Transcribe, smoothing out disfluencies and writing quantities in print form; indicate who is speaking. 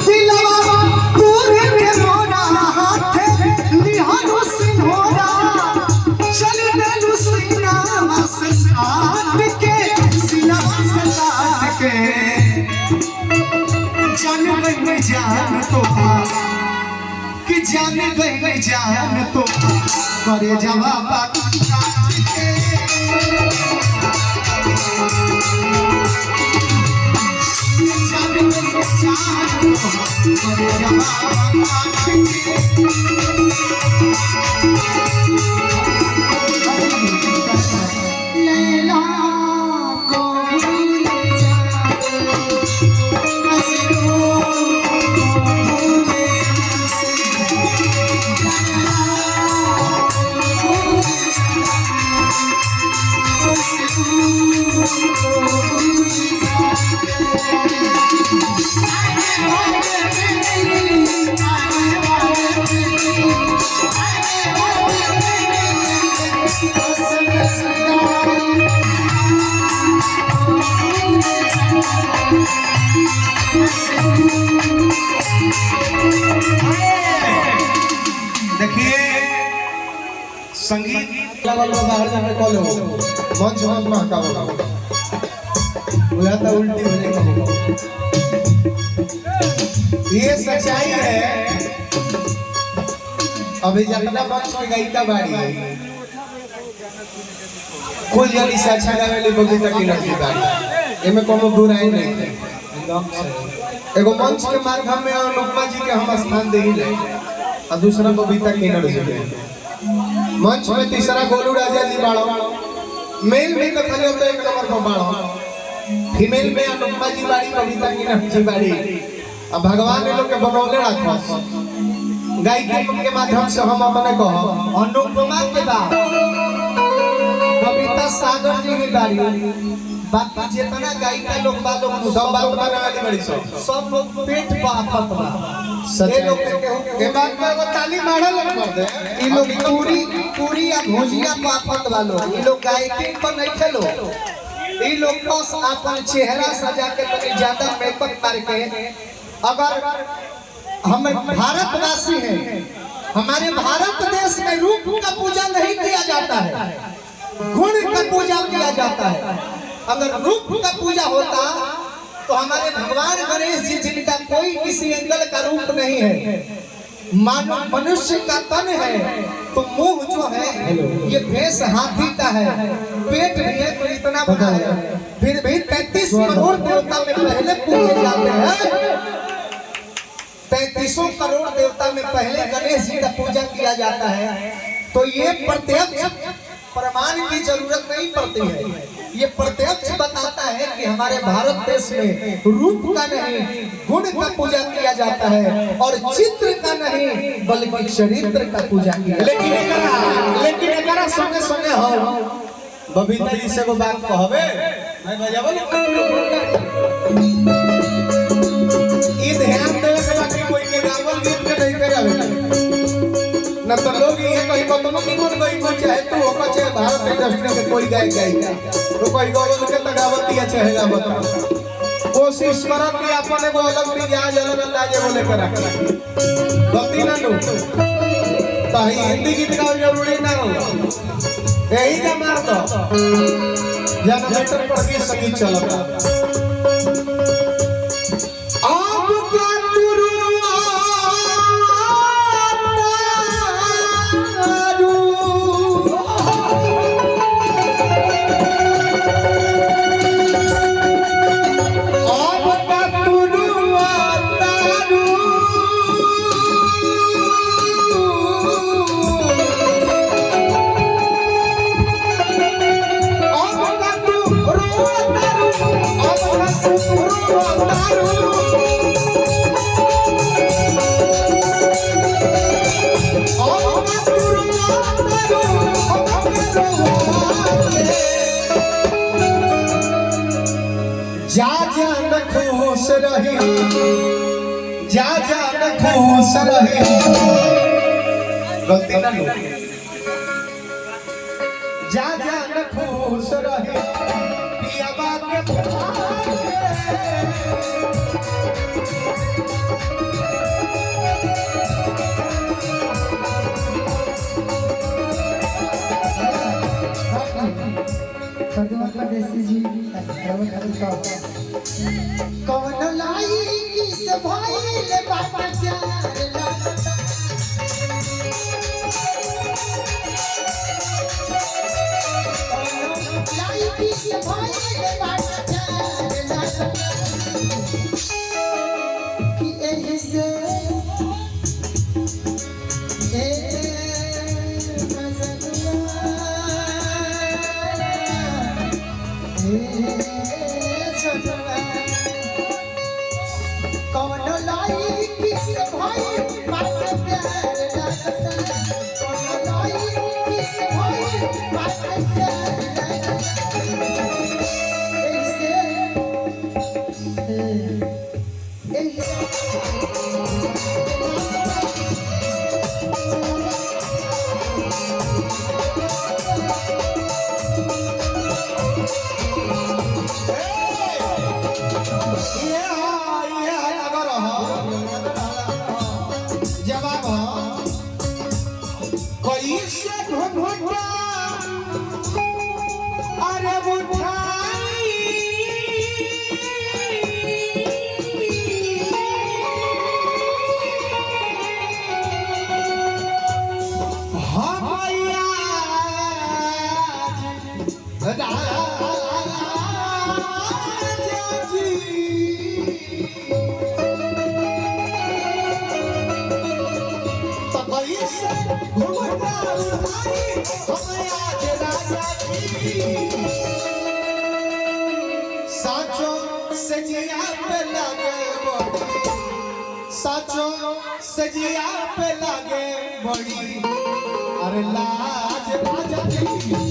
Speaker 1: दिलवा तोरे में मोरा हाथ लिहानो सिंहोरा चल देलु सीना से साथ के सीना से साथ के जान गई जान तो कि जान गई जान तो करे जवाब देखिए संगीत लेवल में बाहर जाने को लो मंच मंच महकाओ बुला तो उल्टी हो जाएगा। ये सच्चाई है। अभी जितना मंच में गायिका बाड़ी कोई जल्दी से अच्छा गावे बबीता की लड़की बाड़ी इनमें कोनो बुराई नहीं है। एगो मंच के माध्यम में अनुपमा जी के हम स्थान दे ही ले और दूसरा बबीता की लड़की मंच में तीसरा गोलू राजा जी बाड़ो मेल में तो खाली होता एक नंबर पर बाड़ो फीमेल में अनुपमा जी बाड़ी बबीता की लड़की बाड़ी। अब भगवान ने लोग के बनौले रखो गायकी के माध्यम से हम अपने कहो अनुपमा के बाद बबीता सागर जी की बाड़ी बाकी जितना गायिका लोग बालों सब बात बनाने वाली बड़ी सब लोग पेट पापत बा ये लोग के बात में वो ताली मारल कर दे ये लोग पूरी या भोजिया पापत वालों ये लोग गायकी पर नहीं चलो ये लोग बस अपन चेहरा सजा के तनी ज्यादा मेकअप करके अगर हम भारतवासी हैं हमारे भारत देश में रूप का पूजा नहीं किया जाता है गुण का पूजा किया जाता है। अगर रूप का पूजा होता तो हमारे भगवान गणेश जी जिनका कोई किसी एंगल का रूप नहीं है मानव मनुष्य का तन है तो मुंह जो है ये भेष हाथी का है पेट भी है तो इतना बड़ा है फिर भी 33 करोड़ देवता में पहले पूजे जाते हैं 33 करोड़ देवता में पहले गणेश जी का पूजा किया जाता है। तो ये प्रत्यक्ष प्रमाण की जरूरत नहीं पड़ती है ये प्रत्यक्ष बताता है कि हमारे भारत देश में रूप का नहीं गुण का पूजा किया जाता है और चित्र का नहीं बल्कि चरित्र का पूजा किया। लेकिन एकरा संगे संगे हो बबीता जी से को बात कहबे मैं बजावल ई ध्यान देवे के बाकी कोई के गावल गीत के नहीं करावे न तो लोग ये कहीं को तुम की कोई को चाहे तो होगा चाहे भारत इंडस्ट्री में कोई गायिका तो कोई गावल के तगावत दिया चाहेगा बता कोशिश करो कि अपने को अलग मिजाज अलग अंदाजे बोले कर रख गलती ना लो ताही हिंदी गीत गाओ जरूरी ना हो यही का मार दो जनरेटर पर गीत संगीत चलता खुश रही जा खुश रही गलती ना लो जा खुश रही पिया बात के
Speaker 2: कौन लाई किस भइल बाबा प्यार लाई किस भइल बाबा प्यार कि एही से कौन लाई किस भाई बात प्यार लगता कौन लाई किस भाई बात प्यार लगता
Speaker 1: अरे बुझाई हमया साचो सजिया पे लागे साचो सजिया पे लागे बड़ी अरे लाज राजा की